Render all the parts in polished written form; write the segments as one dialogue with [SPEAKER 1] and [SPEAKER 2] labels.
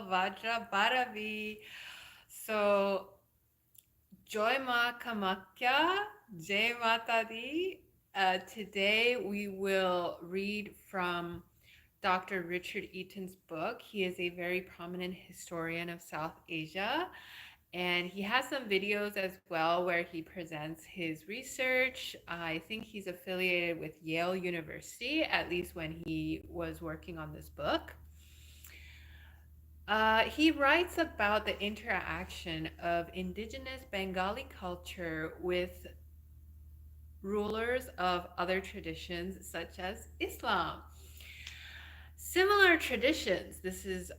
[SPEAKER 1] Vajra Bharavi. So, Joy Ma Kamakya, Jai Mata Di. Today we will read from Dr. Richard Eaton's book. He is a very prominent historian of South Asia, and he has some videos as well where he presents his research. I think he's affiliated with Yale University, at least when he was working on this book. He writes about the interaction of indigenous Bengali culture with rulers of other traditions such as Islam. Similar traditions, this is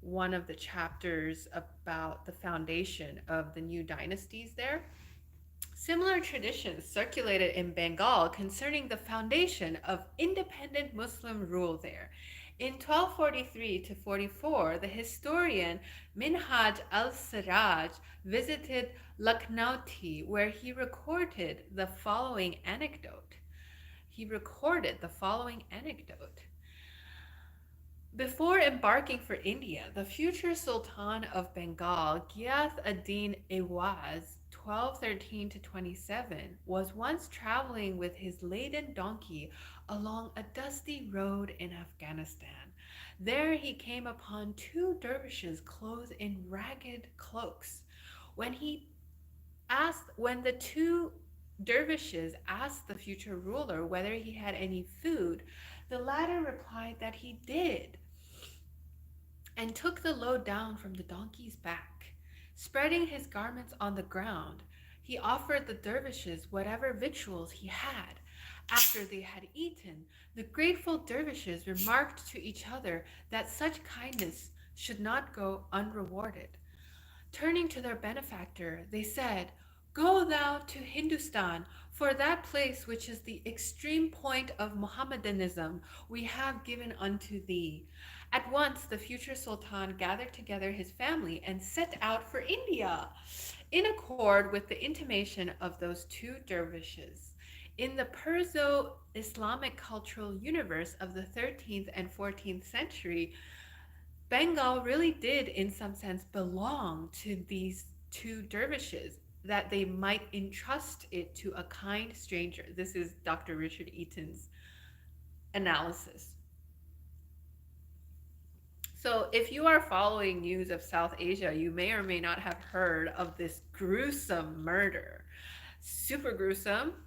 [SPEAKER 1] one of the chapters about the foundation of the new dynasties there. Similar traditions circulated in Bengal concerning the foundation of independent Muslim rule there. In 1243 to 44, the historian Minhaj al-Siraj visited Lucknowti, where he recorded the following anecdote. Before embarking for India, the future Sultan of Bengal, Ghiyath ad-Din Awaz, 1213 to 27, was once traveling with his laden donkey along a dusty road in Afghanistan. There he came upon two dervishes clothed in ragged cloaks. When the two dervishes asked the future ruler whether he had any food, the latter replied that he did, and took the load down from the donkey's back. Spreading his garments on the ground, he offered the dervishes whatever victuals he had. After they had eaten, the grateful dervishes remarked to each other that such kindness should not go unrewarded. Turning to their benefactor, they said, "Go thou to Hindustan, for that place which is the extreme point of Mohammedanism we have given unto thee." At once the future sultan gathered together his family and set out for India, in accord with the intimation of those two dervishes. In the Perso-Islamic cultural universe of the 13th and 14th century, Bengal really did, in some sense, belong to these two dervishes, that they might entrust it to a kind stranger. This is Dr. Richard Eaton's analysis. So, if you are following news of South Asia, you may or may not have heard of this gruesome murder. Super gruesome,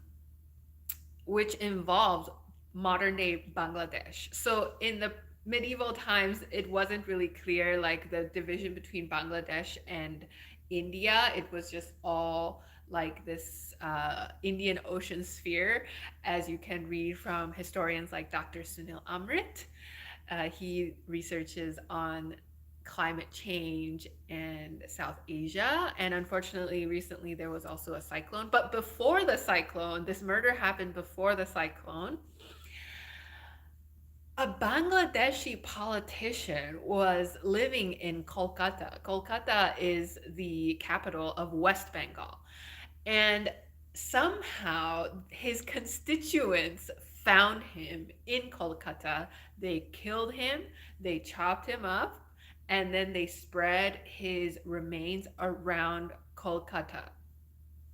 [SPEAKER 1] which involved modern day Bangladesh. So, in the medieval times, it wasn't really clear like the division between Bangladesh and India. It was just all like this Indian Ocean sphere, as you can read from historians like Dr. Sunil Amrit. He researches on climate change and South Asia. And unfortunately, recently there was also a cyclone. But before the cyclone, this murder happened before the cyclone. A Bangladeshi politician was living in Kolkata. Kolkata is the capital of West Bengal. And somehow his constituents found him in Kolkata. They killed him, they chopped him up, and then they spread his remains around Kolkata.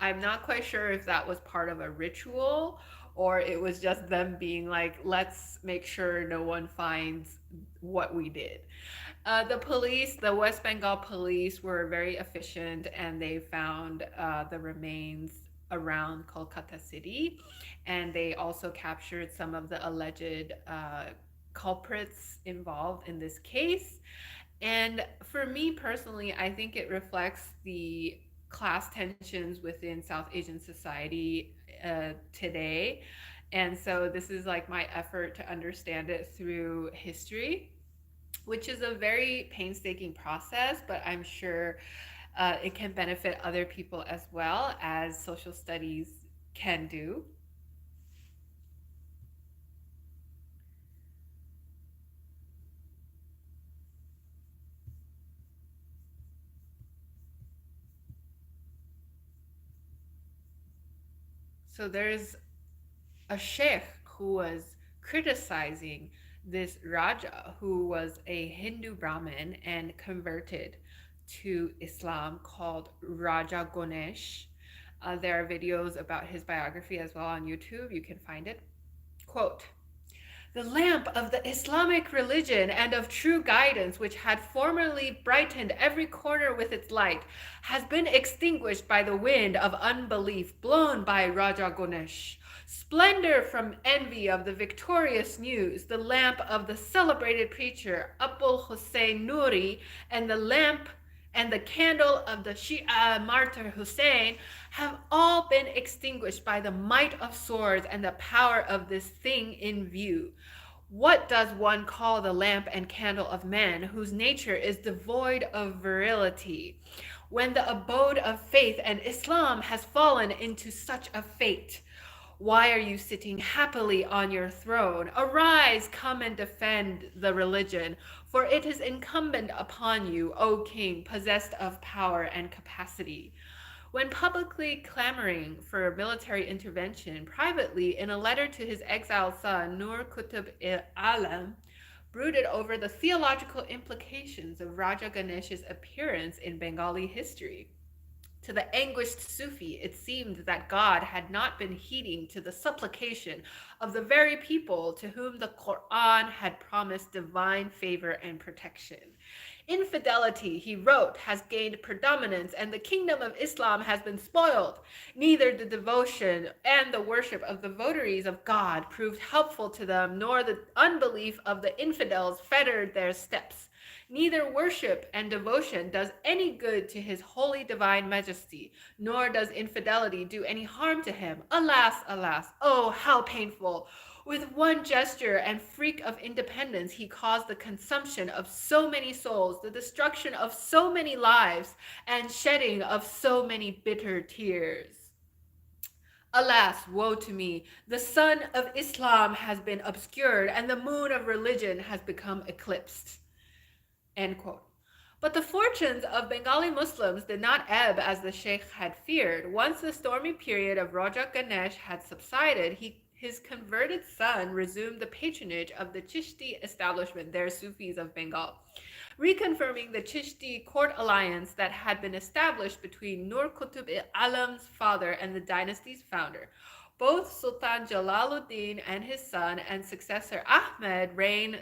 [SPEAKER 1] I'm not quite sure if that was part of a ritual or it was just them being like, let's make sure no one finds what we did. The West Bengal police were very efficient and they found the remains around Kolkata city. And they also captured some of the alleged culprits involved in this case. And for me personally, I think it reflects the class tensions within South Asian society today. And so this is like my effort to understand it through history, which is a very painstaking process, but I'm sure it can benefit other people as well, as social studies can do. So there's a sheikh who was criticizing this Raja, who was a Hindu Brahmin and converted to Islam, called Raja Ganesh. There are videos about his biography as well on YouTube. You can find it. Quote, the lamp of the Islamic religion and of true guidance, which had formerly brightened every corner with its light, has been extinguished by the wind of unbelief blown by Raja Ganesh. Splendor from envy of the victorious news, the lamp of the celebrated preacher Abul Hussein Nuri, and the lamp and the candle of the Shia martyr Hussein have all been extinguished by the might of swords and the power of this thing in view. What does one call the lamp and candle of men, whose nature is devoid of virility, when the abode of faith and Islam has fallen into such a fate? Why are you sitting happily on your throne? Arise, come and defend the religion, for it is incumbent upon you, O king, possessed of power and capacity. When publicly clamoring for military intervention, privately, in a letter to his exiled son, Nur Qutb Alam, brooded over the theological implications of Raja Ganesh's appearance in Bengali history. To the anguished Sufi, it seemed that God had not been heeding to the supplication of the very people to whom the Quran had promised divine favor and protection. Infidelity, he wrote, has gained predominance, and the kingdom of Islam has been spoiled. Neither the devotion and the worship of the votaries of God proved helpful to them, nor the unbelief of the infidels fettered their steps. Neither worship and devotion does any good to his holy divine majesty, nor does infidelity do any harm to him. Alas, alas, oh, how painful! With one gesture and freak of independence, he caused the consumption of so many souls, the destruction of so many lives, and shedding of so many bitter tears. Alas, woe to me! The sun of Islam has been obscured, and the moon of religion has become eclipsed. End quote. But the fortunes of Bengali Muslims did not ebb as the Sheikh had feared. Once the stormy period of Raja Ganesh had subsided, his converted son resumed the patronage of the Chishti establishment, their Sufis of Bengal, reconfirming the Chishti court alliance that had been established between Nur Qutb Alam's father and the dynasty's founder. Both Sultan Jalaluddin and his son and successor Ahmed reigned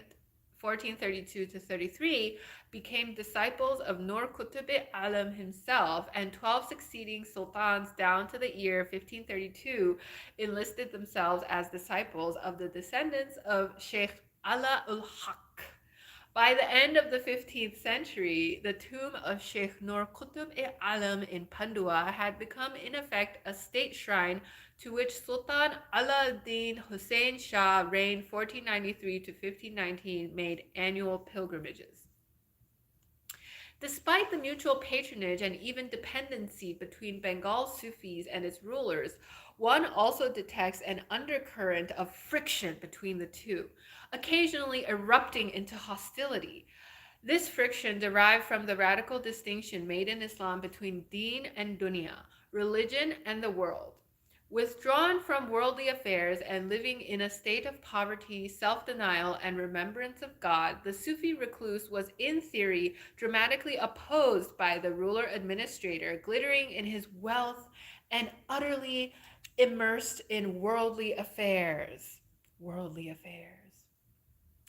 [SPEAKER 1] 1432 to 33, became disciples of Nur Qutb Alam himself, and 12 succeeding sultans down to the year 1532 enlisted themselves as disciples of the descendants of Sheikh Ala ul Haq. By the end of the 15th century, the tomb of Sheikh Nur Qutb-e-Alam in Pandua had become in effect a state shrine to which Sultan Alauddin Hussein Shah, reigned 1493 to 1519, made annual pilgrimages. Despite the mutual patronage and even dependency between Bengal Sufis and its rulers, one also detects an undercurrent of friction between the two, occasionally erupting into hostility. This friction derived from the radical distinction made in Islam between deen and dunya, religion and the world. Withdrawn from worldly affairs and living in a state of poverty, self-denial, and remembrance of God, the Sufi recluse was in theory dramatically opposed by the ruler-administrator, glittering in his wealth and utterly immersed in worldly affairs. Worldly affairs.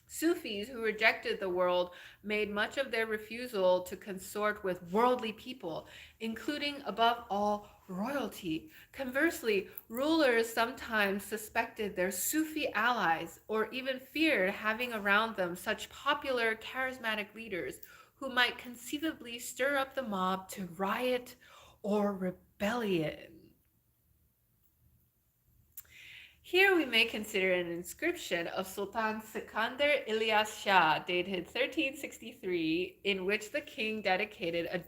[SPEAKER 1] Sufis who rejected the world made much of their refusal to consort with worldly people, including, above all, royalty. Conversely, rulers sometimes suspected their Sufi allies or even feared having around them such popular, charismatic leaders who might conceivably stir up the mob to riot or rebellion. Here we may consider an inscription of Sultan Sikandar Ilyas Shah, dated 1363, in which the king dedicated a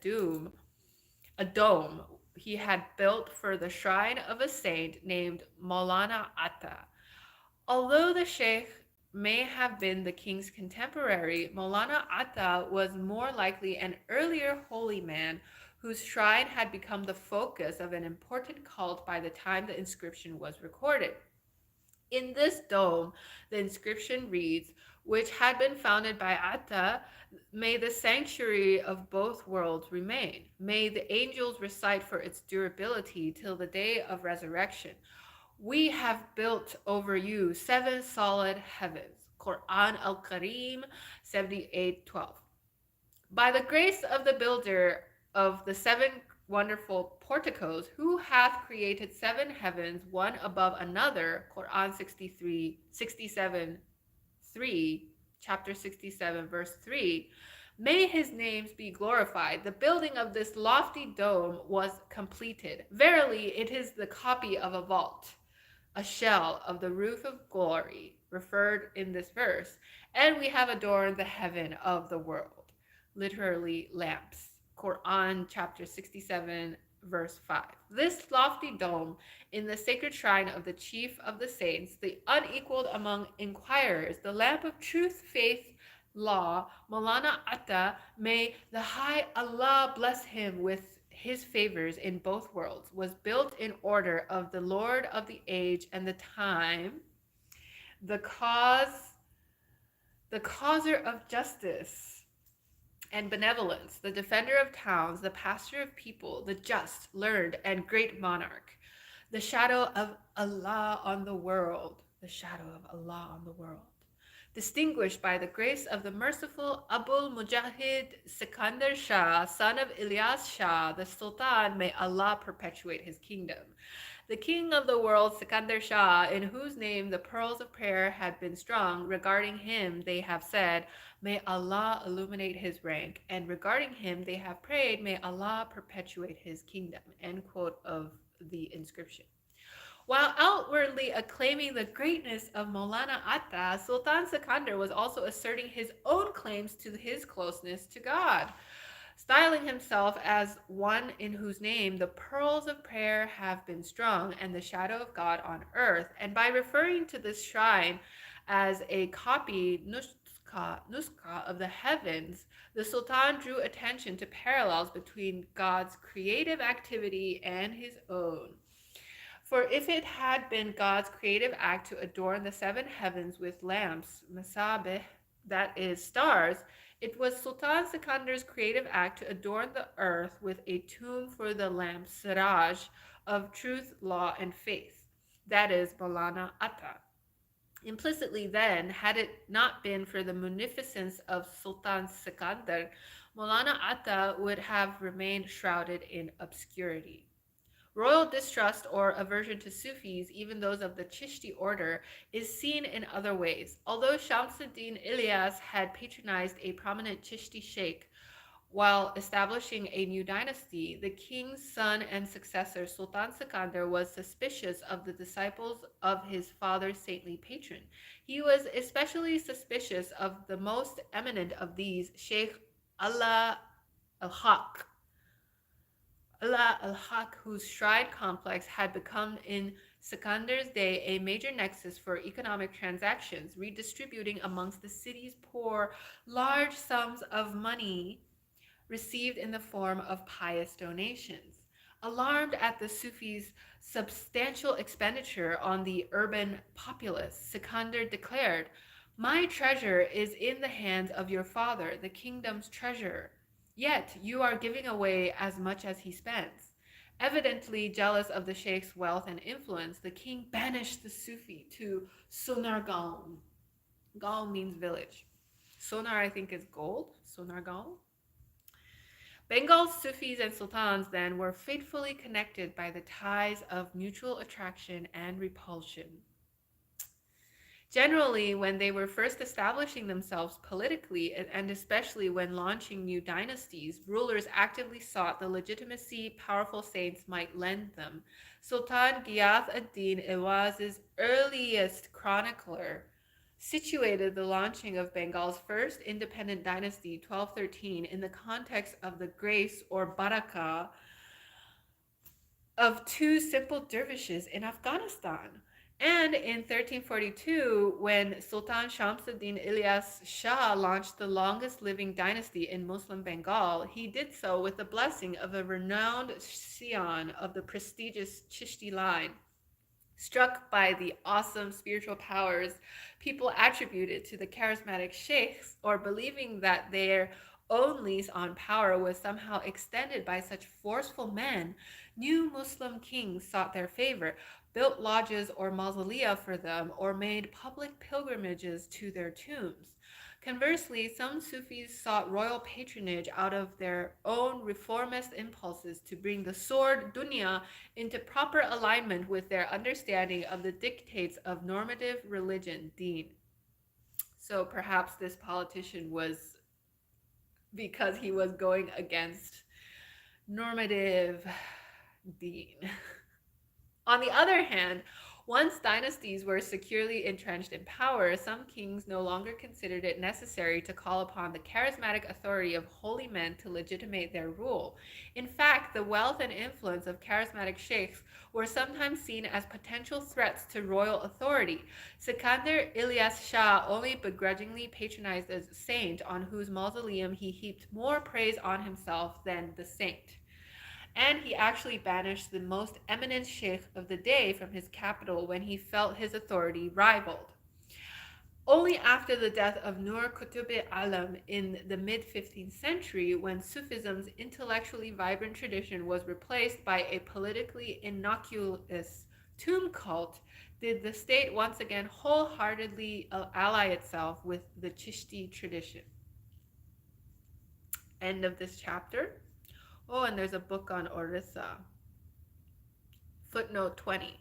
[SPEAKER 1] dome he had built for the shrine of a saint named Maulana Atta. Although the sheikh may have been the king's contemporary, Maulana Atta was more likely an earlier holy man whose shrine had become the focus of an important cult by the time the inscription was recorded. In this dome, the inscription reads, which had been founded by Atta, may the sanctuary of both worlds remain. May the angels recite for its durability till the day of resurrection. We have built over you seven solid heavens. Quran al Karim 78:12. By the grace of the builder of the seven wonderful porticos, who hath created seven heavens one above another, Quran 67 3, chapter 67, verse 3, may his names be glorified. The building of this lofty dome was completed. Verily, it is the copy of a vault, a shell of the roof of glory, referred in this verse, and we have adorned the heaven of the world, literally lamps. Quran chapter 67, verse 5. This lofty dome in the sacred shrine of the chief of the saints, the unequaled among inquirers, the lamp of truth, faith, law, Maulana Atta, may the High Allah bless him with his favors in both worlds, was built in order of the Lord of the age and the time, the causer of justice and benevolence, the defender of towns, the pastor of people, the just, learned, and great monarch, the shadow of Allah on the world, the shadow of Allah on the world, distinguished by the grace of the merciful Abul Mujahid Sikandar Shah, son of Ilyas Shah, the Sultan, may Allah perpetuate his kingdom. The king of the world, Sikandar Shah, in whose name the pearls of prayer had been strung, regarding him they have said, may Allah illuminate his rank, and regarding him they have prayed, may Allah perpetuate his kingdom. End quote of the inscription. While outwardly acclaiming the greatness of Maulana Atta, Sultan Sikandar was also asserting his own claims to his closeness to God, styling himself as one in whose name the pearls of prayer have been strung and the shadow of God on earth, and by referring to this shrine as a copy nuskha of the heavens, the Sultan drew attention to parallels between God's creative activity and his own. For if it had been God's creative act to adorn the seven heavens with lamps, masabih, that is, stars, it was Sultan Sikandar's creative act to adorn the earth with a tomb for the lamp siraj of truth, law, and faith, that is, Maulana Atta. Implicitly, then, had it not been for the munificence of Sultan Sikandar, Maulana Atta would have remained shrouded in obscurity. Royal distrust or aversion to Sufis, even those of the Chishti order, is seen in other ways. Although Shamsuddin Ilyas had patronized a prominent Chishti sheikh while establishing a new dynasty, the king's son and successor, Sultan Sikandar, was suspicious of the disciples of his father's saintly patron. He was especially suspicious of the most eminent of these, Sheikh Allah al-Haq, al-Haq, whose shrine complex had become in Sikandar's day a major nexus for economic transactions, redistributing amongst the city's poor large sums of money received in the form of pious donations. Alarmed at the Sufis' substantial expenditure on the urban populace, Sikandar declared, my treasure is in the hands of your father, the kingdom's treasurer. Yet you are giving away as much as he spends. Evidently jealous of the sheikh's wealth and influence, the king banished the Sufi to Sonargaon. Gaon means village. Sonar, I think, is gold. Sonargaon. Bengal's Sufis and sultans then were fatefully connected by the ties of mutual attraction and repulsion. Generally, when they were first establishing themselves politically, and especially when launching new dynasties, rulers actively sought the legitimacy powerful saints might lend them. Sultan Ghiyath ad-Din Awaz's earliest chronicler situated the launching of Bengal's first independent dynasty, 1213, in the context of the grace or barakah of two simple dervishes in Afghanistan. And in 1342, when Sultan Shamsuddin Ilyas Shah launched the longest living dynasty in Muslim Bengal, he did so with the blessing of a renowned scion of the prestigious Chishti line, Struck by the awesome spiritual powers people attributed to the charismatic sheikhs, or believing that their own lease on power was somehow extended by such forceful men, new Muslim kings sought their favor, built lodges or mausolea for them, or made public pilgrimages to their tombs. Conversely, some Sufis sought royal patronage out of their own reformist impulses to bring the sword dunya into proper alignment with their understanding of the dictates of normative religion, deen. So perhaps this politician was because he was going against normative deen. On the other hand, once dynasties were securely entrenched in power, some kings no longer considered it necessary to call upon the charismatic authority of holy men to legitimate their rule. In fact, the wealth and influence of charismatic sheikhs were sometimes seen as potential threats to royal authority. Sikandar Ilyas Shah only begrudgingly patronized a saint on whose mausoleum he heaped more praise on himself than the saint. And he actually banished the most eminent sheikh of the day from his capital when he felt his authority rivaled. Only after the death of Nur Qutb Alam in the mid 15th century, when Sufism's intellectually vibrant tradition was replaced by a politically innocuous tomb cult, did the state once again wholeheartedly ally itself with the Chishti tradition. End of this chapter. Oh, and there's a book on Orissa. Footnote 20.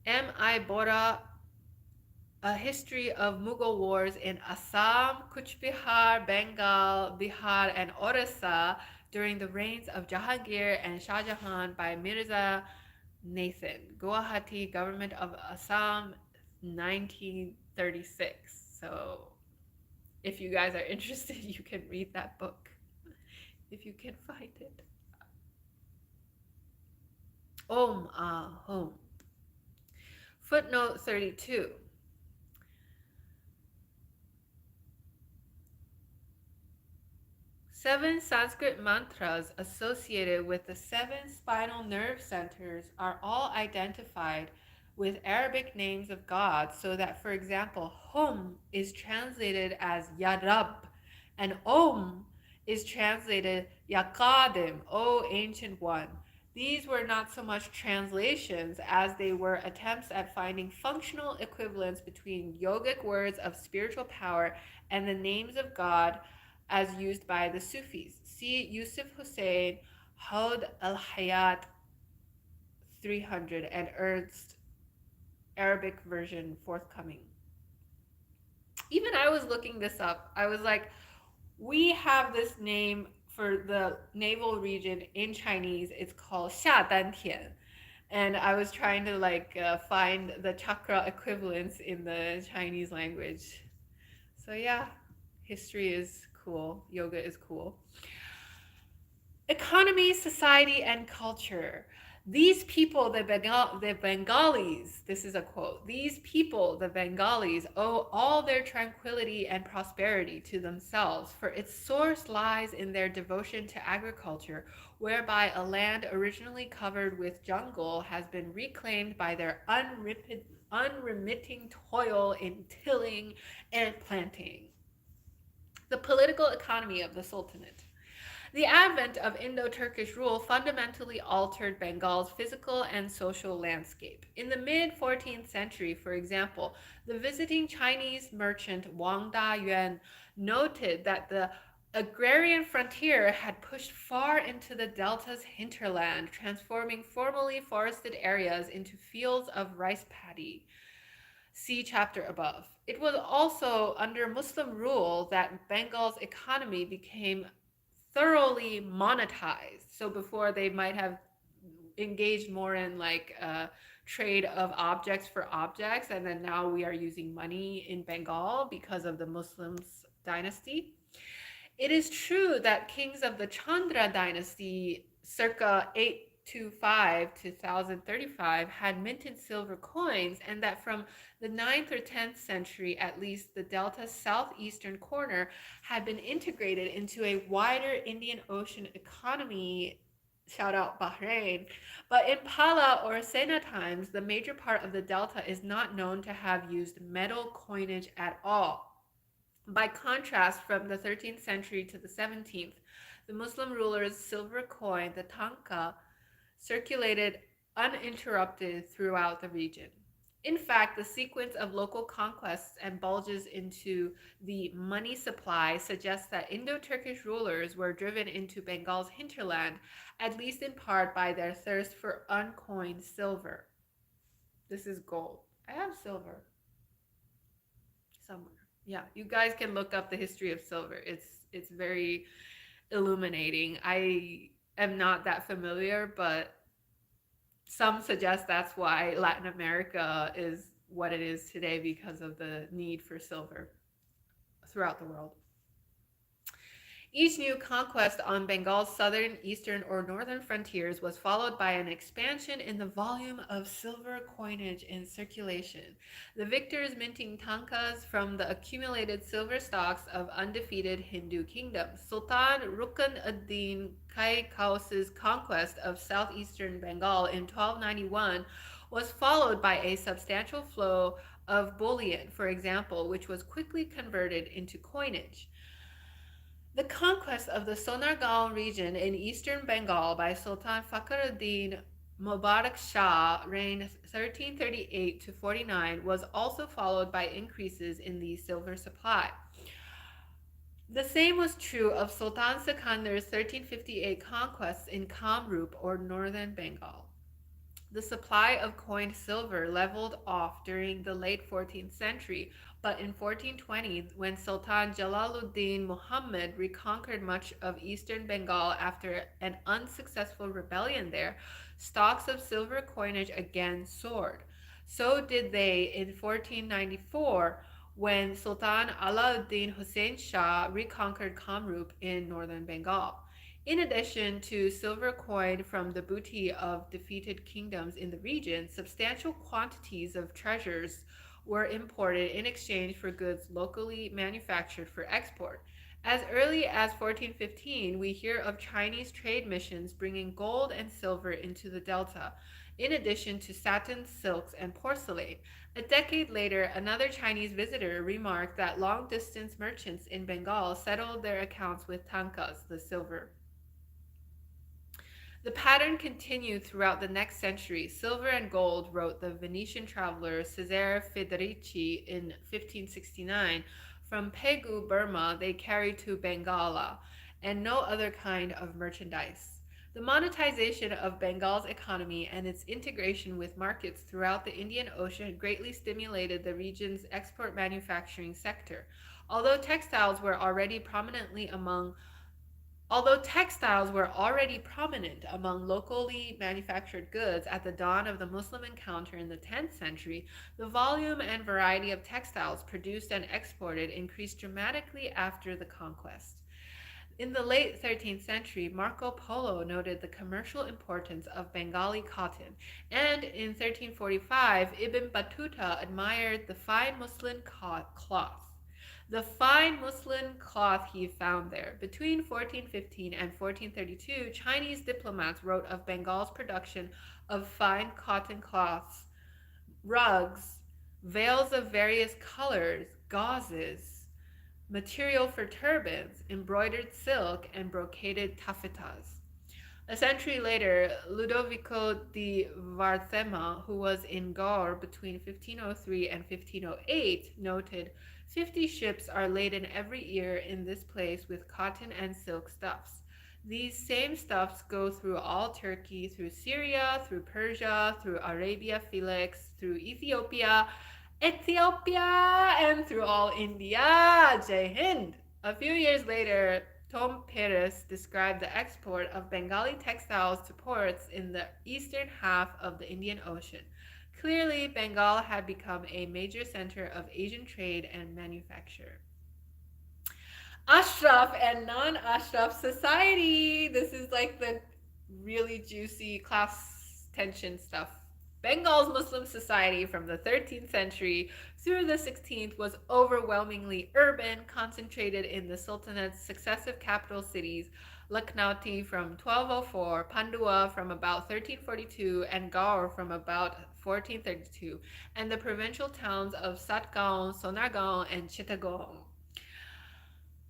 [SPEAKER 1] M. I. Bora, A History of Mughal Wars in Assam, Kuch Bihar, Bengal, Bihar, and Orissa during the reigns of Jahangir and Shah Jahan by Mirza Nathan. Guwahati, Government of Assam, 1936. So if you guys are interested, you can read that book if you can find it. Om Ahom. Footnote 32. Seven Sanskrit mantras associated with the seven spinal nerve centers are all identified with Arabic names of gods, so that, for example, Hum is translated as Yarab, and Om is translated Yakadim, O Ancient One. These were not so much translations as they were attempts at finding functional equivalents between yogic words of spiritual power and the names of God as used by the Sufis. See Yusuf Hussein, Haud al-Hayat 300, and Ernst, Arabic version forthcoming. Even I was looking this up. I was like, we have this name for the navel region in Chinese. It's called Xia Dan Tian. And I was trying to find the chakra equivalents in the Chinese language. So yeah, history is cool. Yoga is cool. Economy, society, and culture. These people, the Bengalis, this is a quote, these people, the Bengalis, owe all their tranquility and prosperity to themselves, for its source lies in their devotion to agriculture, whereby a land originally covered with jungle has been reclaimed by their unremitting toil in tilling and planting. The political economy of the Sultanate. The advent of Indo-Turkish rule fundamentally altered Bengal's physical and social landscape. In the mid-14th century, for example, the visiting Chinese merchant Wang Dayuan noted that the agrarian frontier had pushed far into the delta's hinterland, transforming formerly forested areas into fields of rice paddy. See chapter above. It was also under Muslim rule that Bengal's economy became thoroughly monetized. So before they might have engaged more in trade of objects for objects, and then now we are using money in Bengal because of the Muslims dynasty. It is true that kings of the Chandra dynasty circa 825 to 1035 had minted silver coins, and that from the 9th or 10th century, at least, the delta's southeastern corner had been integrated into a wider Indian Ocean economy Shout out Bahrain. But in Pala or Sena times, the major part of the delta is not known to have used metal coinage at all. By contrast, from the 13th century to the 17th, the Muslim rulers' silver coin, the tanka, circulated uninterrupted throughout the region. In fact, the sequence of local conquests and bulges into the money supply suggests that Indo Turkish rulers were driven into Bengal's hinterland, at least in part by their thirst for uncoined silver. This is gold. I have silver somewhere. Yeah, you guys can look up the history of silver. It's very illuminating. I am not that familiar, but some suggest that's why Latin America is what it is today because of the need for silver throughout the world. Each new conquest on Bengal's southern, eastern, or northern frontiers was followed by an expansion in the volume of silver coinage in circulation, the victors minting tankas from the accumulated silver stocks of undefeated Hindu kingdoms. Sultan Rukn ad-Din Kai Kaus's conquest of southeastern Bengal in 1291 was followed by a substantial flow of bullion, for example, which was quickly converted into coinage. The conquest of the Sonargaon region in eastern Bengal by Sultan Fakhruddin Mubarak Shah, reigned 1338 to 49, was also followed by increases in the silver supply. The same was true of Sultan Sikandar's 1358 conquests in Kamrup or northern Bengal. The supply of coined silver leveled off during the late 14th century, but in 1420, when Sultan Jalaluddin Muhammad reconquered much of eastern Bengal after an unsuccessful rebellion there, stocks of silver coinage again soared. So did they in 1494 when Sultan Alauddin Hussein Shah reconquered Kamrup in northern Bengal. In addition to silver coin from the booty of defeated kingdoms in the region, substantial quantities of treasures were imported in exchange for goods locally manufactured for export. As early as 1415, we hear of Chinese trade missions bringing gold and silver into the delta, in addition to satin, silks, and porcelain. A decade later, another Chinese visitor remarked that long distance merchants in Bengal settled their accounts with tankas, the silver. The pattern continued throughout the next century. Silver and gold, wrote the Venetian traveler Cesare Federici in 1569, from Pegu, Burma, they carried to Bengala, and no other kind of merchandise. The monetization of Bengal's economy and its integration with markets throughout the Indian Ocean greatly stimulated the region's export manufacturing sector. Although textiles were already prominently among Although textiles were already prominent among locally manufactured goods at the dawn of the Muslim encounter in the 10th century, the volume and variety of textiles produced and exported increased dramatically after the conquest. In the late 13th century, Marco Polo noted the commercial importance of Bengali cotton, and in 1345, Ibn Battuta admired the fine muslin cloth. The fine muslin cloth he found there. Between 1415 and 1432, Chinese diplomats wrote of Bengal's production of fine cotton cloths, rugs, veils of various colors, gauzes, material for turbans, embroidered silk, and brocaded taffetas. A century later, Ludovico di Varthema, who was in Gaur between 1503 and 1508, noted 50 ships are laden every year in this place with cotton and silk stuffs. These same stuffs go through all Turkey, through Syria, through Persia, through Arabia Felix, through Ethiopia, and through all India. Jai Hind! A few years later, Tom Perez described the export of Bengali textiles to ports in the eastern half of the Indian Ocean. Clearly, Bengal had become a major center of Asian trade and manufacture. Ashraf and non-Ashraf society. This is like the really juicy class tension stuff. Bengal's Muslim society from the 13th century through the 16th was overwhelmingly urban, concentrated in the Sultanate's successive capital cities, Lucknowti from 1204, Pandua from about 1342, and Gaur from about 1432, and the provincial towns of Satgaon, Sonargaon, and Chittagong.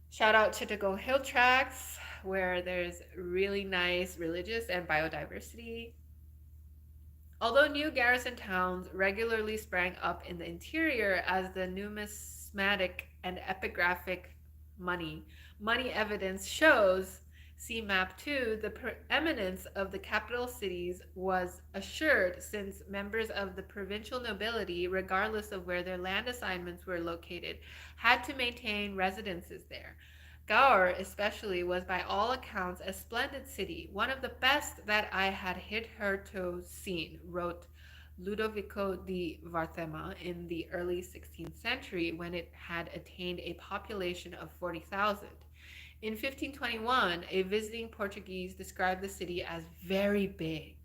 [SPEAKER 1] Shout out Chittagong Hill Tracts, where there's really nice religious and biodiversity. Although new garrison towns regularly sprang up in the interior as the numismatic and epigraphic money evidence shows, see map 2, the preeminence of the capital cities was assured since members of the provincial nobility, regardless of where their land assignments were located, had to maintain residences there. Gaur, especially, was by all accounts a splendid city, one of the best that I had hitherto seen, wrote Ludovico di Varthema in the early 16th century when it had attained a population of 40,000. In 1521, a visiting Portuguese described the city as very big.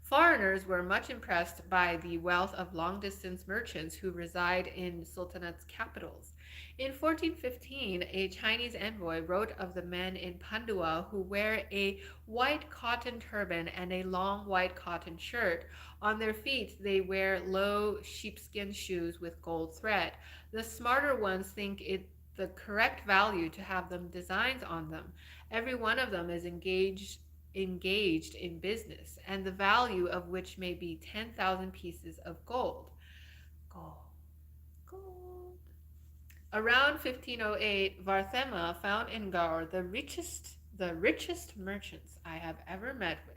[SPEAKER 1] Foreigners were much impressed by the wealth of long-distance merchants who reside in Sultanate's capitals. In 1415, a Chinese envoy wrote of the men in Pandua who wear a white cotton turban and a long white cotton shirt. On their feet, they wear low sheepskin shoes with gold thread. The smarter ones think it the correct value to have them designs on them. Every one of them is engaged in business, and the value of which may be 10,000 pieces of gold. Gold. Gold. Around 1508, Varthema found in Gaur the richest merchants I have ever met with.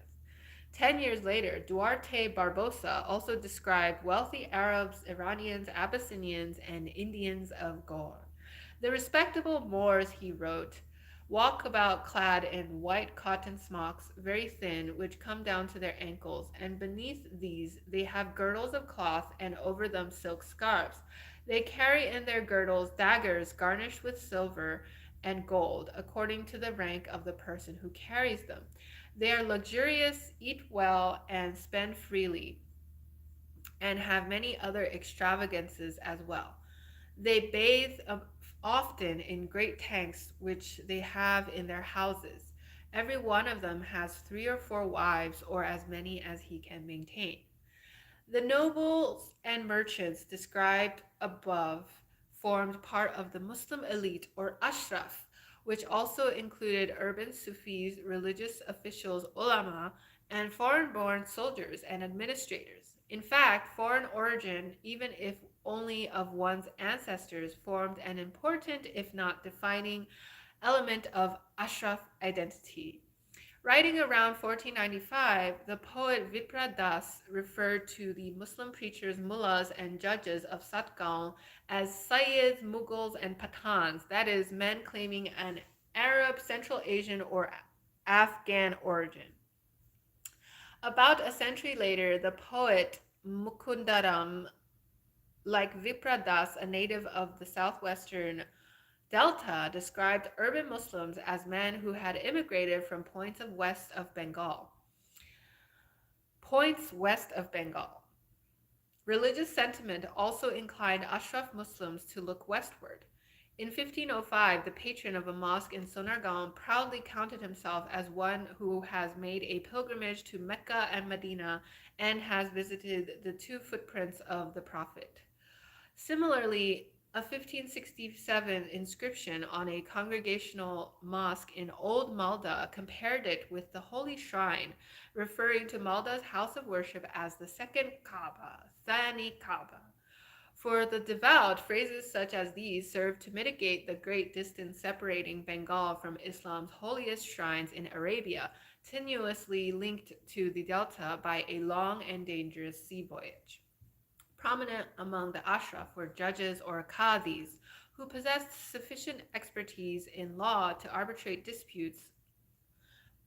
[SPEAKER 1] 10 years later, Duarte Barbosa also described wealthy Arabs, Iranians, Abyssinians, and Indians of Gaur. The respectable Moors, he wrote, walk about clad in white cotton smocks, very thin, which come down to their ankles, and beneath these they have girdles of cloth, and over them silk scarves. They carry in their girdles daggers garnished with silver and gold, according to the rank of the person who carries them. They are luxurious, eat well, and spend freely, and have many other extravagances as well. They bathe often in great tanks which they have in their houses. Every one of them has 3 or 4 wives, or as many as he can maintain. The nobles and merchants described above formed part of the Muslim elite or ashraf, which also included urban Sufis, religious officials, ulama, and foreign-born soldiers and administrators. In fact, foreign origin, even if only of one's ancestors, formed an important, if not defining, element of ashraf identity. Writing around 1495, the poet Vipra Das referred to the Muslim preachers, mullahs, and judges of Satgaon as Sayyids, Mughals, and Pathans, that is, men claiming an Arab, Central Asian, or Afghan origin. About a century later, the poet Mukundaram, like Vipra Das, a native of the southwestern Delta, described urban Muslims as men who had immigrated from points west of Bengal. Religious sentiment also inclined Ashraf Muslims to look westward. In 1505, the patron of a mosque in Sonargaon proudly counted himself as one who has made a pilgrimage to Mecca and Medina and has visited the 2 footprints of the Prophet. Similarly, a 1567 inscription on a congregational mosque in Old Malda compared it with the Holy Shrine, referring to Malda's house of worship as the second Kaaba, Thani Kaaba. For the devout, phrases such as these serve to mitigate the great distance separating Bengal from Islam's holiest shrines in Arabia, tenuously linked to the Delta by a long and dangerous sea voyage. Prominent among the Ashraf were judges or qadis who possessed sufficient expertise in law to arbitrate disputes.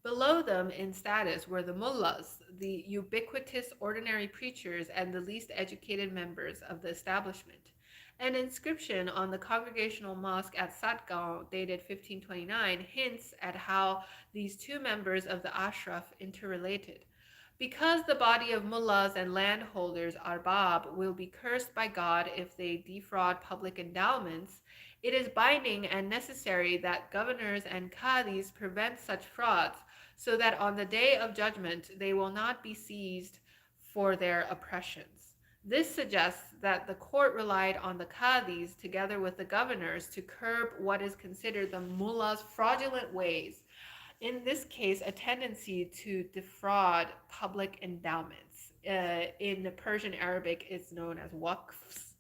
[SPEAKER 1] Below them in status were the mullahs, the ubiquitous ordinary preachers and the least educated members of the establishment. An inscription on the Congregational Mosque at Satgaon, dated 1529, hints at how these two members of the Ashraf interrelated. Because the body of mullahs and landholders arbab will be cursed by God if they defraud public endowments, it is binding and necessary that governors and qadis prevent such frauds, so that on the day of judgment they will not be seized for their oppressions. This suggests that the court relied on the qadis together with the governors to curb what is considered the mullah's fraudulent ways, in this case, a tendency to defraud public endowments. In Persian Arabic, it's known as waqfs,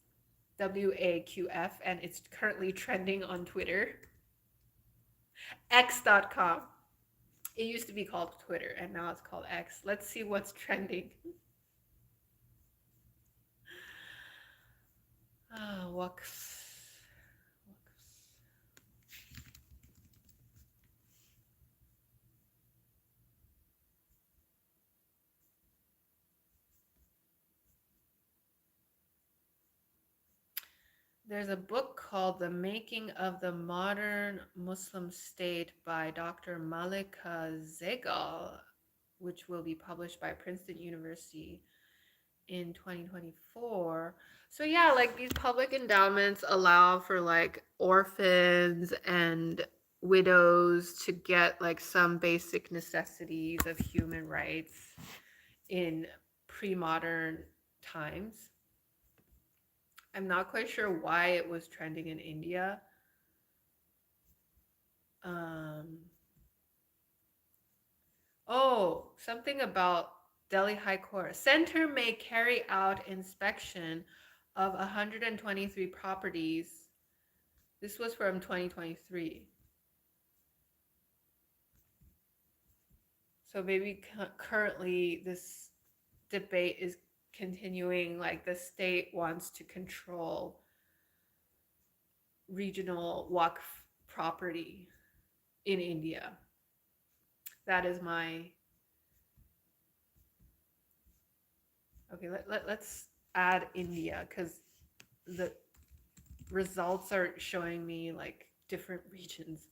[SPEAKER 1] WAQF, and it's currently trending on Twitter. X.com. It used to be called Twitter, and now it's called X. Let's see what's trending. Waqfs. There's a book called The Making of the Modern Muslim State by Dr. Malika Zegal, which will be published by Princeton University in 2024. So yeah, like these public endowments allow for like orphans and widows to get like some basic necessities of human rights in pre-modern times. I'm not quite sure why it was trending in India. Oh, something about Delhi High Court. Center may carry out inspection of 123 properties. This was from 2023. So maybe currently this debate is continuing, like the state wants to control regional Waqf property in India. That is my... Okay, let's add India, because the results are showing me like different regions.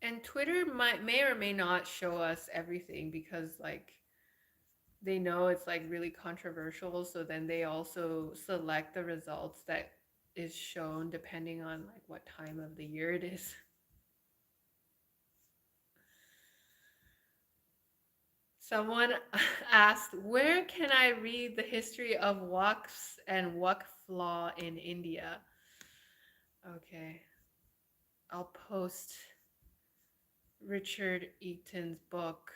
[SPEAKER 1] And Twitter may or may not show us everything, because like they know it's like really controversial, so then they also select the results that is shown depending on like what time of the year it is. Someone asked, where can I read the history of waqfs and waqf law in India? Okay, I'll post Richard Eaton's book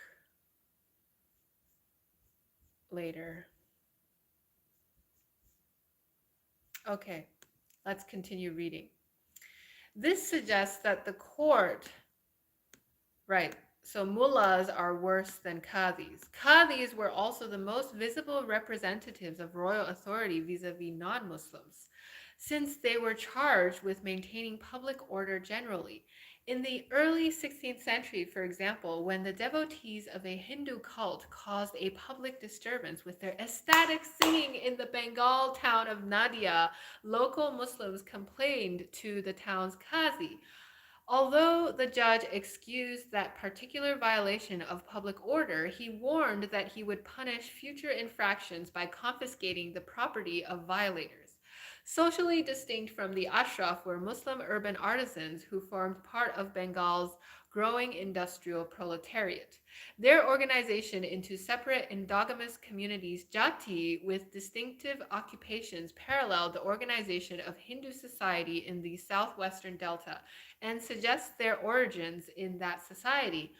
[SPEAKER 1] later. Okay, let's continue reading. This suggests that the court, right, so mullahs are worse than qadis. Qadis were also the most visible representatives of royal authority vis-a-vis non-Muslims, since they were charged with maintaining public order generally. In the early 16th century, for example, when the devotees of a Hindu cult caused a public disturbance with their ecstatic singing in the Bengal town of Nadia, local Muslims complained to the town's qazi. Although the judge excused that particular violation of public order, he warned that he would punish future infractions by confiscating the property of violators. Socially distinct from the Ashraf were Muslim urban artisans who formed part of Bengal's growing industrial proletariat. Their organization into separate endogamous communities, jati, with distinctive occupations paralleled the organization of Hindu society in the southwestern delta and suggests their origins in that society.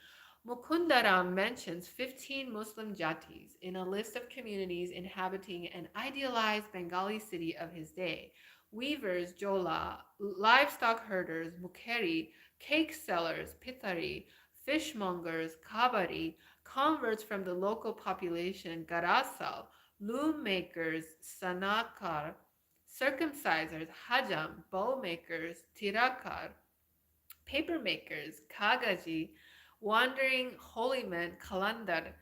[SPEAKER 1] Mukundaram mentions 15 Muslim jatis in a list of communities inhabiting an idealized Bengali city of his day. Weavers, Jola, livestock herders, Mukheri, cake sellers, Pitari, fishmongers, Kabari, converts from the local population, Garasal, loom makers, sanakar, circumcisers, hajam, bow makers, tirakar, paper makers, kagaji, wandering holy men, kalandar,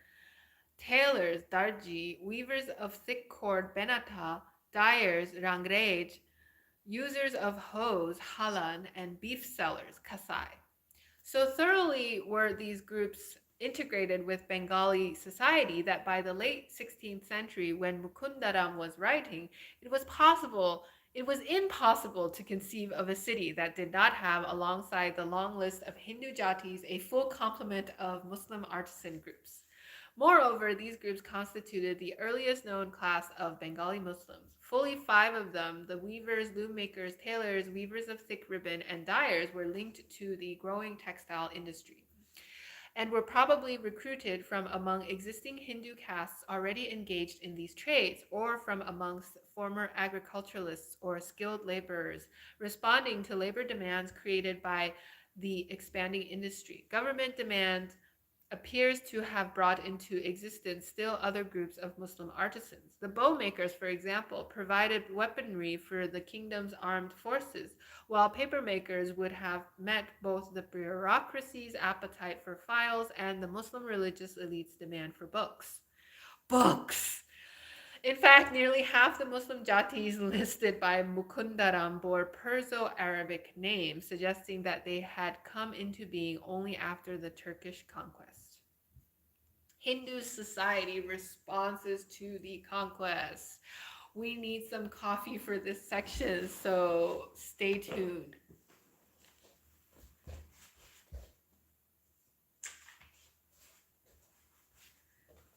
[SPEAKER 1] tailors, darji, weavers of thick cord, benata, dyers, rangrej, users of hose, halan, and beef sellers, kasai. So thoroughly were these groups integrated with Bengali society that by the late 16th century, when Mukundaram was writing, it was possible, it was impossible to conceive of a city that did not have, alongside the long list of Hindu jatis, a full complement of Muslim artisan groups. Moreover, these groups constituted the earliest known class of Bengali Muslims. Fully five of them, the weavers, loom makers, tailors, weavers of thick ribbon, and dyers, were linked to the growing textile industry and were probably recruited from among existing Hindu castes already engaged in these trades or from amongst former agriculturalists or skilled laborers responding to labor demands created by the expanding industry. Government demand appears to have brought into existence still other groups of Muslim artisans. The bow makers, for example, provided weaponry for the kingdom's armed forces, while paper makers would have met both the bureaucracy's appetite for files and the Muslim religious elite's demand for books. Books! In fact, nearly half the Muslim jatis listed by Mukundaram bore Perso-Arabic names, suggesting that they had come into being only after the Turkish conquest. Hindu society responses to the conquest. We need some coffee for this section, so stay tuned.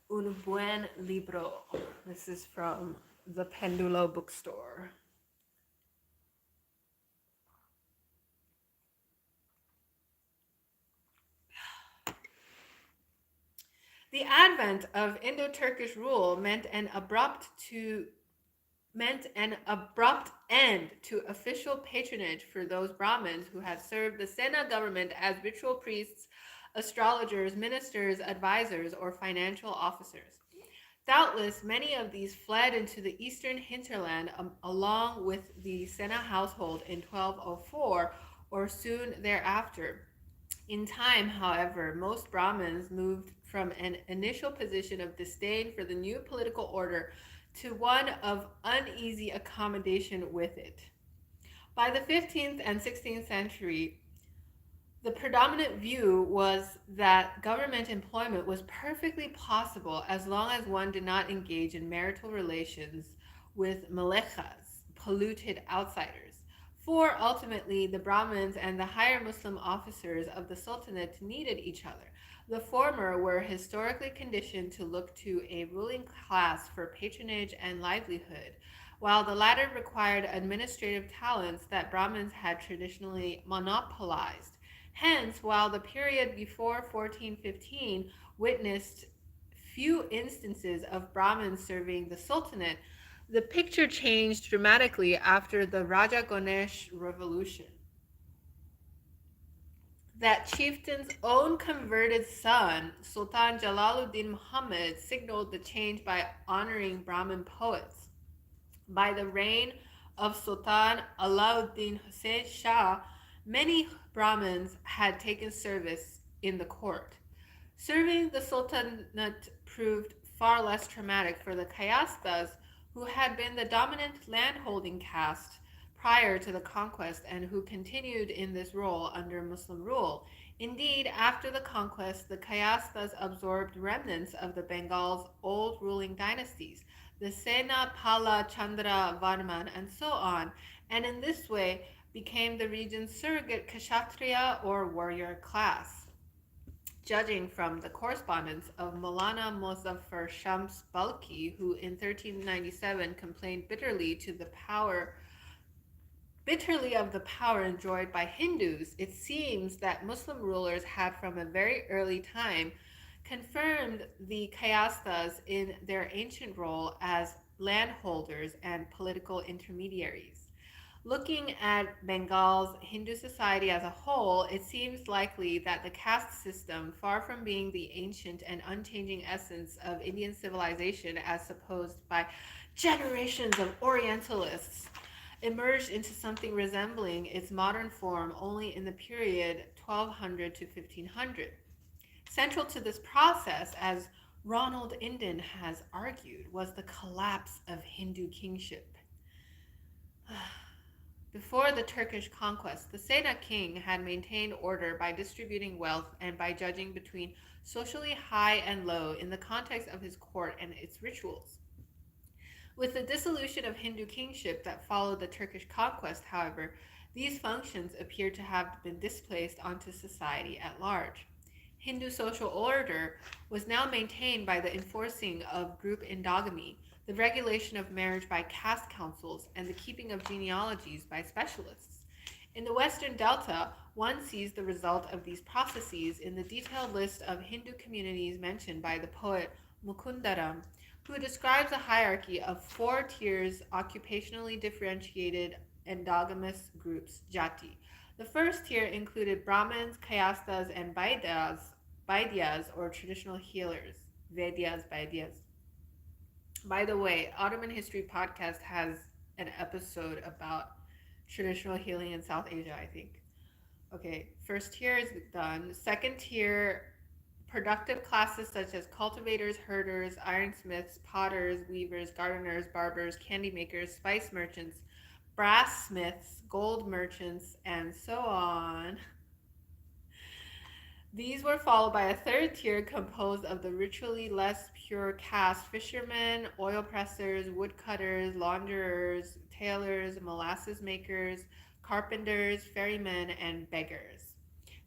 [SPEAKER 1] Un buen libro. This is from the Pendulo bookstore. The advent of Indo-Turkish rule meant an abrupt end to official patronage for those Brahmins who had served the Sena government as ritual priests, astrologers, ministers, advisors, or financial officers. Doubtless, many of these fled into the eastern hinterland along with the Sena household in 1204 or soon thereafter. In time, however, most Brahmins moved from an initial position of disdain for the new political order to one of uneasy accommodation with it. By the 15th and 16th century, the predominant view was that government employment was perfectly possible as long as one did not engage in marital relations with malechas, polluted outsiders. For ultimately, the Brahmins and the higher Muslim officers of the Sultanate needed each other. The former were historically conditioned to look to a ruling class for patronage and livelihood, while the latter required administrative talents that Brahmins had traditionally monopolized. Hence, while the period before 1415 witnessed few instances of Brahmins serving the Sultanate, the picture changed dramatically after the Raja Ganesh revolution. That chieftain's own converted son, Sultan Jalaluddin Muhammad, signaled the change by honoring Brahmin poets. By the reign of Sultan Alauddin Hussein Shah, many Brahmins had taken service in the court. Serving the Sultanate proved far less traumatic for the Kayasthas, who had been the dominant landholding caste prior to the conquest and who continued in this role under Muslim rule. Indeed, after the conquest, the Kayasthas absorbed remnants of the Bengal's old ruling dynasties, the Sena, Pala, Chandra, Varman, and so on, and in this way became the region's surrogate Kshatriya or warrior class. Judging from the correspondence of Maulana Mozaffar Shams Balkhi, who in 1397 complained bitterly of the power enjoyed by Hindus, it seems that Muslim rulers had from a very early time confirmed the Kayasthas in their ancient role as landholders and political intermediaries. Looking at Bengal's Hindu society as a whole, it seems likely that the caste system, far from being the ancient and unchanging essence of Indian civilization as supposed by generations of Orientalists, emerged into something resembling its modern form only in the period 1200 to 1500. Central to this process, as Ronald Inden has argued, was the collapse of Hindu kingship. Before the Turkish conquest, the Sena king had maintained order by distributing wealth and by judging between socially high and low in the context of his court and its rituals. With the dissolution of Hindu kingship that followed the Turkish conquest, however, these functions appear to have been displaced onto society at large. Hindu social order was now maintained by the enforcing of group endogamy, the regulation of marriage by caste councils, and the keeping of genealogies by specialists. In the Western Delta, one sees the result of these processes in the detailed list of Hindu communities mentioned by the poet Mukundaram, who describes a hierarchy of four tiers occupationally differentiated endogamous groups, jati. The first tier included Brahmins, Kayasthas, and Vaidyas, or traditional healers. Vaidyas. By the way, Ottoman History Podcast has an episode about traditional healing in South Asia, I think. Okay, first tier is done. Second tier, productive classes such as cultivators, herders, ironsmiths, potters, weavers, gardeners, barbers, candy makers, spice merchants, brass smiths, gold merchants, and so on. These were followed by a third tier composed of the ritually less pure caste fishermen, oil pressers, woodcutters, launderers, tailors, molasses makers, carpenters, ferrymen, and beggars.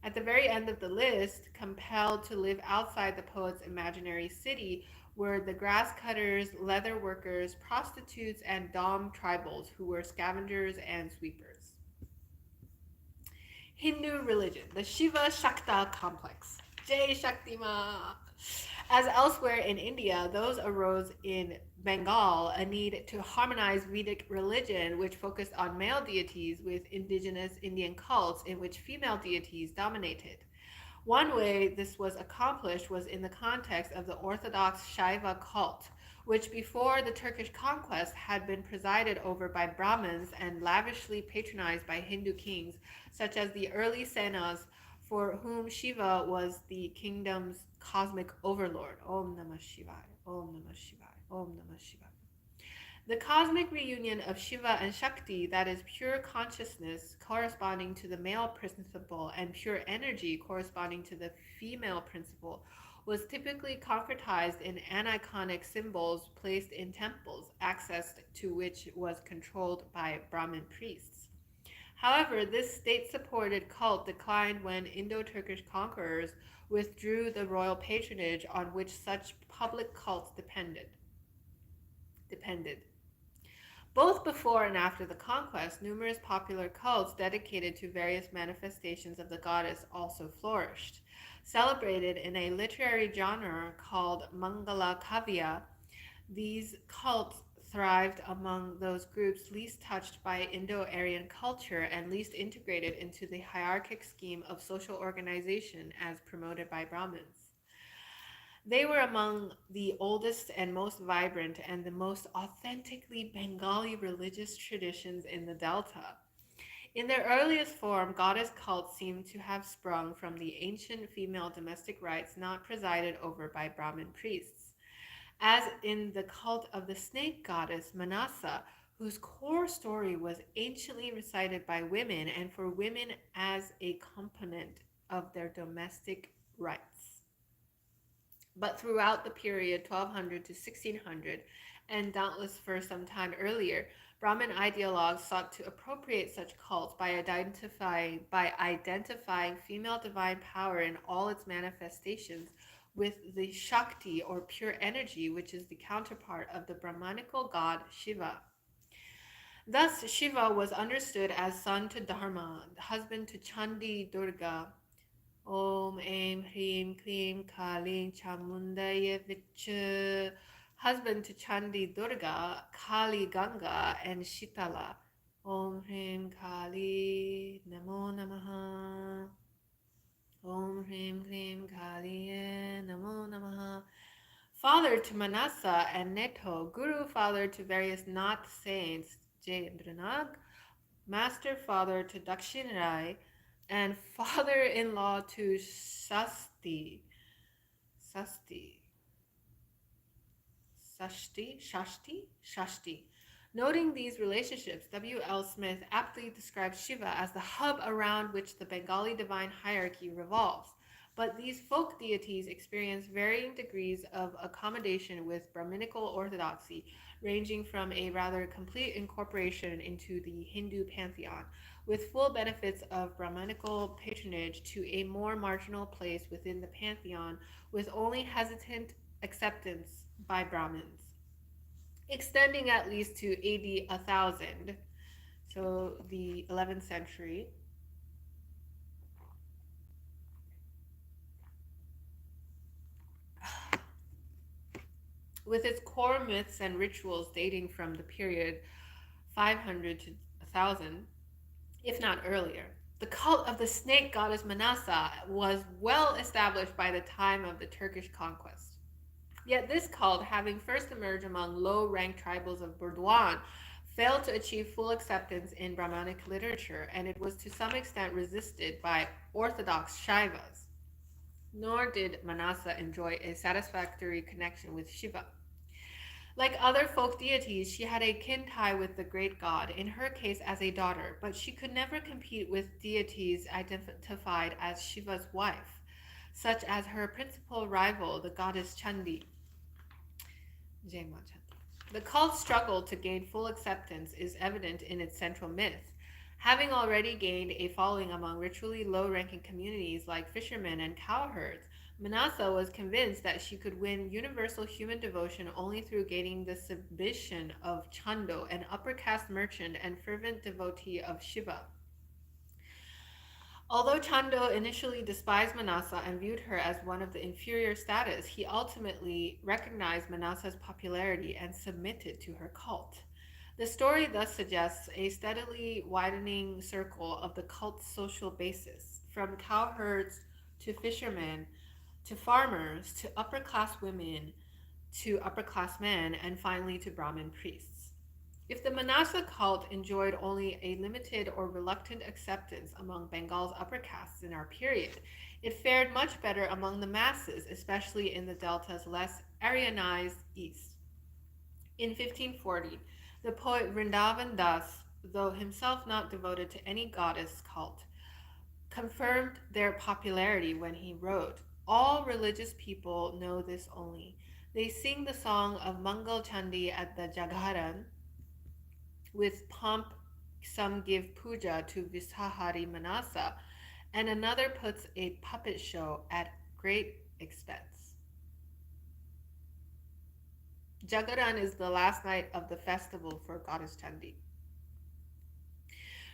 [SPEAKER 1] At the very end of the list, compelled to live outside the poet's imaginary city, were the grass cutters, leather workers, prostitutes, and Dom tribals who were scavengers and sweepers. Hindu religion, the Shiva Shakta complex. Jai Shakti Ma. As elsewhere in India, those arose in Bengal a need to harmonize Vedic religion, which focused on male deities, with indigenous Indian cults in which female deities dominated. One way this was accomplished was in the context of the Orthodox Shaiva cult, which before the Turkish conquest had been presided over by Brahmins and lavishly patronized by Hindu kings, such as the early Senas, for whom Shiva was the kingdom's cosmic overlord. Om Namah Shivaya, Om Namah Shivaya, Om Namah Shivaya. The cosmic reunion of Shiva and Shakti, that is pure consciousness corresponding to the male principle and pure energy corresponding to the female principle, was typically concretized in aniconic symbols placed in temples, access to which was controlled by Brahmin priests. However, this state-supported cult declined when Indo-Turkish conquerors withdrew the royal patronage on which such public cults depended. Both before and after the conquest, numerous popular cults dedicated to various manifestations of the goddess also flourished. Celebrated in a literary genre called Mangala Kavya, these cults thrived among those groups least touched by Indo-Aryan culture and least integrated into the hierarchic scheme of social organization as promoted by Brahmins. They were among the oldest and most vibrant and the most authentically Bengali religious traditions in the Delta. In their earliest form, goddess cults seem to have sprung from the ancient female domestic rites not presided over by Brahmin priests. As in the cult of the snake goddess Manasa, whose core story was anciently recited by women and for women as a component of their domestic rites. But throughout the period 1200 to 1600, and doubtless for some time earlier, Brahmin ideologues sought to appropriate such cults by identifying female divine power in all its manifestations with the Shakti, or pure energy, which is the counterpart of the Brahmanical god Shiva. Thus, Shiva was understood as son to Dharma, husband to Chandi Durga, Om Aim Hrim Klim Kali Chamundaya husband to Chandi Durga, Kali Ganga, and Shitala. Om Hrim Kali Namo Namaha. Om Hrim Klim Kaliye Namo Namaha. Father to Manasa and Neto, Guru Father to various Nath saints, Jayendranag, Master Father to Dakshinrai, and father-in-law to Sasti, Shashti. Noting these relationships, W. L. Smith aptly describes Shiva as the hub around which the Bengali divine hierarchy revolves. But these folk deities experience varying degrees of accommodation with Brahminical orthodoxy, ranging from a rather complete incorporation into the Hindu pantheon, with full benefits of Brahminical patronage, to a more marginal place within the pantheon, with only hesitant acceptance by Brahmins, extending at least to AD 1000, so the 11th century. With its core myths and rituals dating from the period 500 to 1000, if not earlier. The cult of the snake goddess Manasa was well established by the time of the Turkish conquest. Yet this cult, having first emerged among low-ranked tribals of Burdwan, failed to achieve full acceptance in Brahmanic literature, and it was to some extent resisted by Orthodox Shaivas. Nor did Manasa enjoy a satisfactory connection with Shiva. Like other folk deities, she had a kin tie with the great god, in her case as a daughter, but she could never compete with deities identified as Shiva's wife, such as her principal rival, the goddess Chandi. The cult's struggle to gain full acceptance is evident in its central myth. Having already gained a following among ritually low-ranking communities like fishermen and cowherds, Manasa was convinced that she could win universal human devotion only through gaining the submission of Chando, an upper-caste merchant and fervent devotee of Shiva. Although Chando initially despised Manasa and viewed her as one of the inferior status, he ultimately recognized Manasa's popularity and submitted to her cult. The story thus suggests a steadily widening circle of the cult's social basis, from cowherds to fishermen to farmers to upper-class women to upper-class men, and finally to Brahmin priests. If the Manasa cult enjoyed only a limited or reluctant acceptance among Bengal's upper castes in our period, it fared much better among the masses, especially in the delta's less Aryanized east. In 1540, the poet Vrindavan Das, though himself not devoted to any goddess cult, confirmed their popularity when he wrote, "All religious people know this only. They sing the song of Mangal Chandi at the Jagharan. With pomp, some give puja to Visahari Manasa, and another puts a puppet show at great expense." Jagaran is the last night of the festival for goddess Chandi.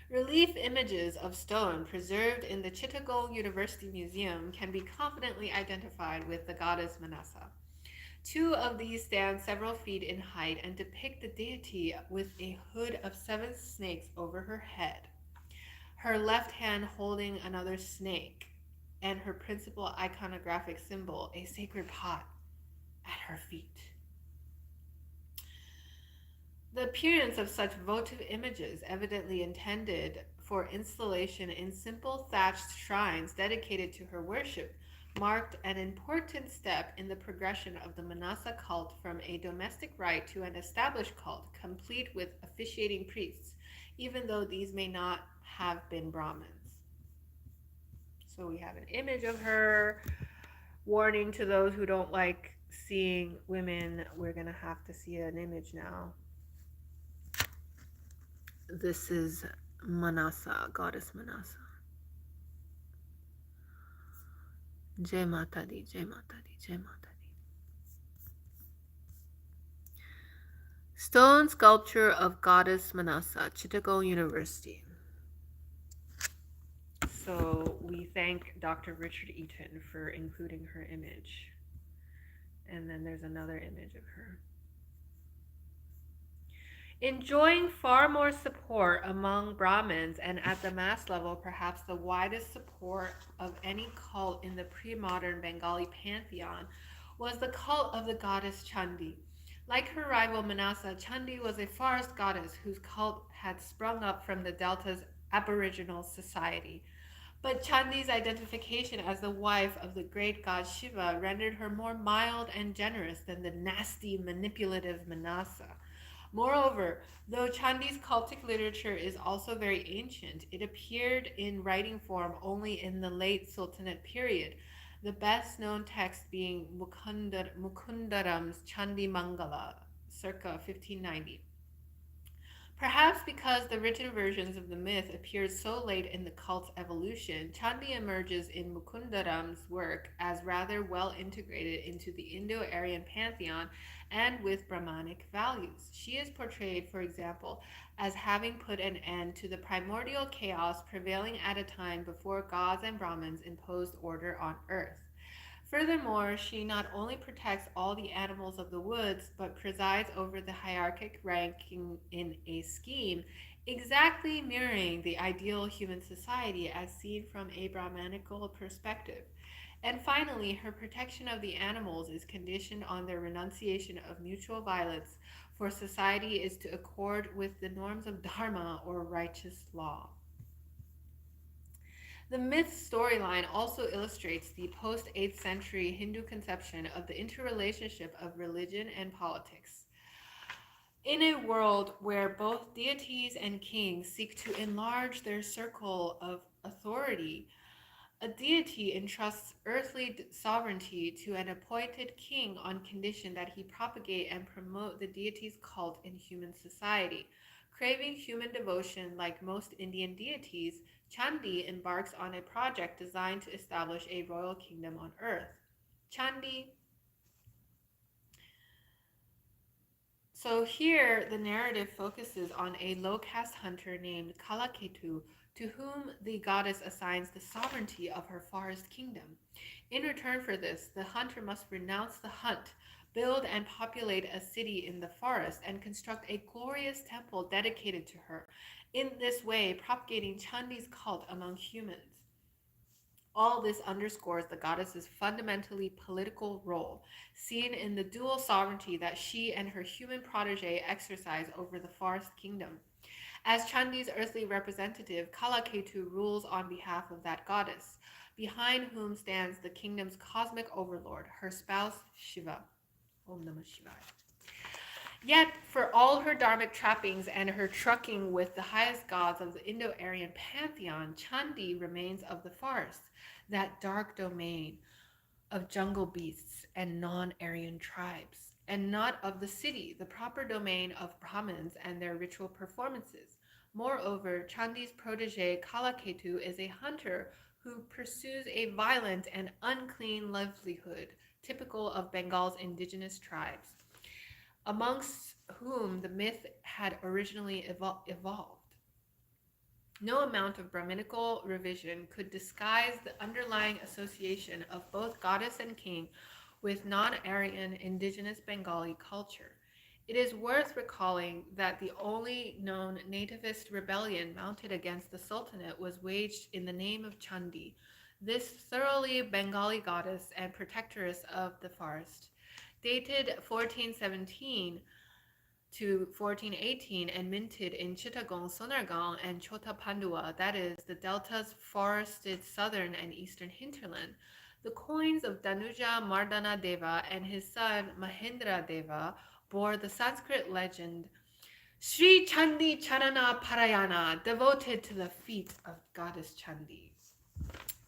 [SPEAKER 1] Relief images of stone preserved in the Chittagong University Museum can be confidently identified with the goddess Manasa. Two of these stand several feet in height and depict the deity with a hood of 7 snakes over her head, her left hand holding another snake, and her principal iconographic symbol, a sacred pot, at her feet. The appearance of such votive images, evidently intended for installation in simple thatched shrines dedicated to her worship, marked an important step in the progression of the Manasa cult from a domestic rite to an established cult, complete with officiating priests, even though these may not have been Brahmins. So we have an image of her. Warning to those who don't like seeing women, we're going to have to see an image now. This is Manasa, goddess Manasa. Jai Mata Di, Jai Mata Di, Jai Mata Di. Stone sculpture of goddess Manasa, Chittagong University. So we thank Dr. Richard Eaton for including her image. And then there's another image of her. enjoying far more support among Brahmins and at the mass level, perhaps the widest support of any cult in the pre-modern Bengali pantheon, was the cult of the goddess Chandi. Like her rival Manasa, Chandi was a forest goddess whose cult had sprung up from the Delta's Aboriginal society. But Chandi's identification as the wife of the great god Shiva rendered her more mild and generous than the nasty, manipulative Manasa. Moreover, though Chandi's cultic literature is also very ancient, it appeared in writing form only in the late Sultanate period, the best known text being Mukundaram's Chandi Mangala, circa 1590. Perhaps because the written versions of the myth appeared so late in the cult's evolution, Chandi emerges in Mukundaram's work as rather well integrated into the Indo-Aryan pantheon and with Brahmanic values. She is portrayed, for example, as having put an end to the primordial chaos prevailing at a time before gods and Brahmins imposed order on earth. Furthermore, she not only protects all the animals of the woods, but presides over the hierarchic ranking in a scheme exactly mirroring the ideal human society as seen from a Brahmanical perspective. And finally, her protection of the animals is conditioned on their renunciation of mutual violence, for society is to accord with the norms of dharma or righteous law. The myth's storyline also illustrates the post 8th century Hindu conception of the interrelationship of religion and politics. In a world where both deities and kings seek to enlarge their circle of authority, a deity entrusts earthly sovereignty to an appointed king on condition that he propagate and promote the deity's cult in human society. Craving human devotion like most Indian deities, Chandi embarks on a project designed to establish a royal kingdom on earth. Chandi. So here, the narrative focuses on a low caste hunter named Kalaketu, to whom the goddess assigns the sovereignty of her forest kingdom. In return for this, the hunter must renounce the hunt, build and populate a city in the forest, and construct a glorious temple dedicated to her, in this way propagating Chandi's cult among humans. All this underscores the goddess's fundamentally political role, seen in the dual sovereignty that she and her human protege exercise over the forest kingdom. As Chandi's earthly representative, Kalaketu rules on behalf of that goddess, behind whom stands the kingdom's cosmic overlord, her spouse Shiva. Om Namah Shivaya. Yet, for all her dharmic trappings and her trucking with the highest gods of the Indo-Aryan pantheon, Chandi remains of the forest, that dark domain of jungle beasts and non-Aryan tribes, and not of the city, the proper domain of Brahmins and their ritual performances. Moreover, Chandi's protege Kalaketu is a hunter who pursues a violent and unclean livelihood, typical of Bengal's indigenous tribes, amongst whom the myth had originally evolved. No amount of Brahminical revision could disguise the underlying association of both goddess and king with non-Aryan indigenous Bengali culture. It is worth recalling that the only known nativist rebellion mounted against the Sultanate was waged in the name of Chandi, this thoroughly Bengali goddess and protectress of the forest. Dated 1417 to 1418 and minted in Chittagong, Sonargaon, and Chota Pandua, that is, the delta's forested southern and eastern hinterland, the coins of Danuja Mardana Deva and his son Mahendra Deva bore the Sanskrit legend Sri Chandi Charana Parayana, devoted to the feet of goddess Chandi.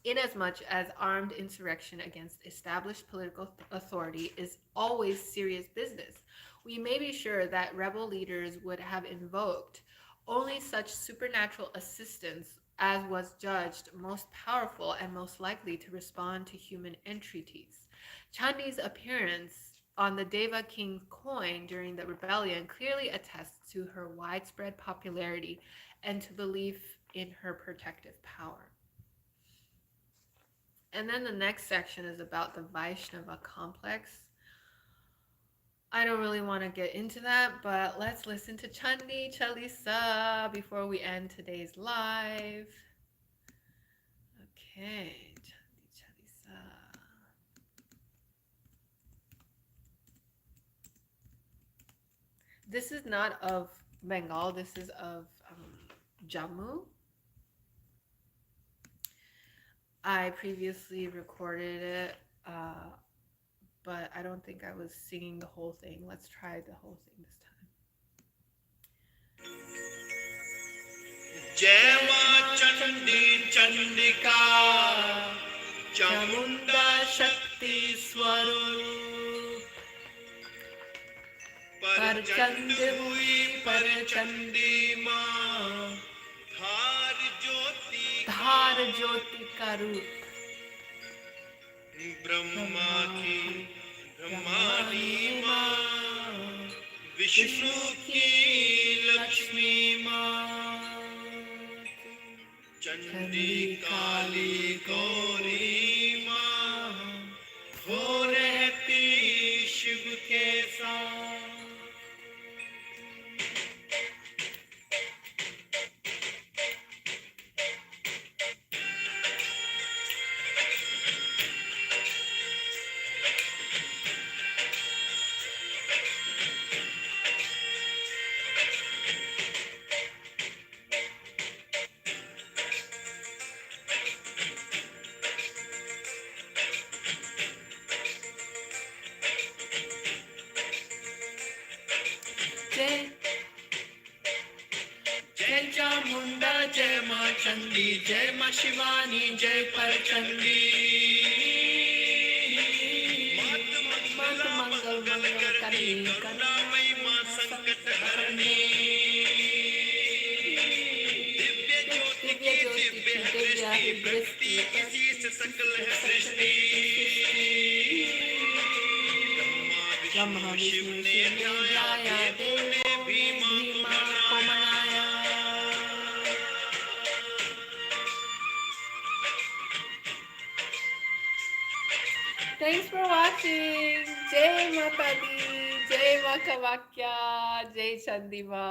[SPEAKER 1] Inasmuch as armed insurrection against established political authority is always serious business, we may be sure that rebel leaders would have invoked only such supernatural assistance as was judged most powerful and most likely to respond to human entreaties. Chandi's appearance on the Deva King's coin during the rebellion clearly attests to her widespread popularity and to belief in her protective power. And then the next section is about the Vaishnava complex. I don't really want to get into that, but let's listen to Chandi Chalisa before we end today's live. Okay, Chandi Chalisa. This is not of Bengal, this is of Jammu. I previously recorded it, but I don't think I was singing the whole thing. Let's try the whole thing this time.
[SPEAKER 2] Jai Ma Chandi Chandika Chamunda Shakti Swarup Par Chand hui Par Chandi Ma
[SPEAKER 1] Dhar Jyoti ka roop
[SPEAKER 2] Brahma ki Brahmani Ma Vishnu ki Lakshmi Ma Chandi Kali Gauri Ma Ho रहती शिव के साथ जय चामुंडा जय मां चंडी जय मां शिवानी जय परचंडी
[SPEAKER 1] मत मंगल मंगल करनी
[SPEAKER 2] करुणामयी मां संकट हरणी दिव्य ज्योति की दिव्य दृष्टि किसी से सकल है सृष्टि ब्रह्मा विष्णु ने ध्याया देव ने भी मां को मनाया
[SPEAKER 1] Thanks for watching. Jai Mata Di, Jai Makavakya, Jai Chandiva.